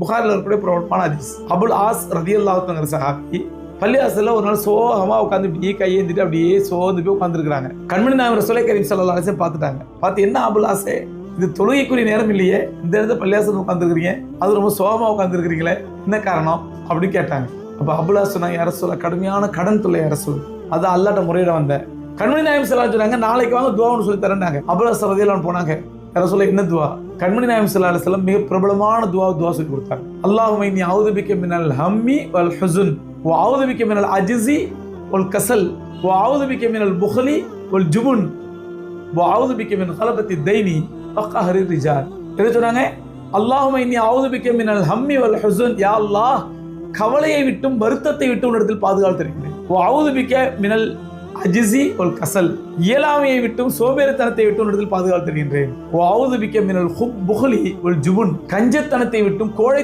புகாரில் இருக்கக்கூடிய பிரபலமான ஹதீஸ். அபுல் ஆஸ் ரலியல்லாஹு அன்ஹு சஹாபி பள்ளிவாசல்ல ஒரு நாள் சோகமா உட்காந்து இப்படியே கையேந்திட்டு அப்படியே சோர்ந்து போய் உட்காந்துருக்காங்க. கண்மணி நாயகம் ரசூலை கரீம் ஸல்லல்லாஹு அலைஹி வஸல்லம் பார்த்துட்டாங்க. பார்த்து, என்ன அபுல் ஆஸே, இது தொழுகைக்குரிய நேரம் இல்லையே, இந்த இடத்துல பள்ளிவாசல் உட்காந்துருக்கிறீங்க, அது ரொம்ப சோகமா உட்காந்துருக்கிறீங்களே, என்ன காரணம் அப்படின்னு கேட்டாங்க. அப்ப அபுல் ஆஸ் சொன்னாங்க, யா ரசூலல்லாஹ், கடுமையான கடன் தொல்லை யா ரசூல், அதான் அல்லாஹ்ட்ட முறையிட வந்தேன். கண்மணி நாயகம் ஸல்லல்லாஹு அலைஹி வஸல்லம் நாளைக்கு வாங்க துஆன்னு சொல்லி தரேன்னாங்க. அபுல் ஆஸ் ரலியல்லாஹு அன்ஹு போனாங்க. ரசூலுல்லாஹ், என்ன துஆ? கண்மணி நாயகம் ஸல்லல்லாஹு அலைஹி வஸல்லம் மிக பிரபலமான துஆ சொல்லி கொடுத்தாங்க. அல்லாஹும்ம இன்னி அஊது பிக்க மினல் ஹம்மி வல் ஹுஸ்ன் வ அஊது பிக்க மினல் அஜ்ஸி வல் கஸல் வ அஊது பிக்க மினல் புக்லி வல் ஜுபன் வ அஊது பிக்க மின் கலபத்தி தைனி வ கஹரி ரிஜால். என்ன சொன்னாங்க? அல்லாஹும்ம இன்னி அஊது பிக்க மினல் ஹம்மி வல் ஹுஸ்ன், யா அல்லாஹ், கவலையை விட்டும் வருத்தத்தை விட்டு உன்னிடத்தில் பாதுகாத்து இருக்கிறேன். வ அஊது பிக்க மினல் அஜ்ஸி வல் கஸல், இயலாமையை விட்டும் சோம்பேறித்தனத்தை விட்டு உன்னிடத்தில் பாதுகாத்து இருக்கின்றேன். வ அஊது பிக்க மினல் புக்லி வல் ஜுபன், கஞ்சத்தனத்தை விட்டும் கோழை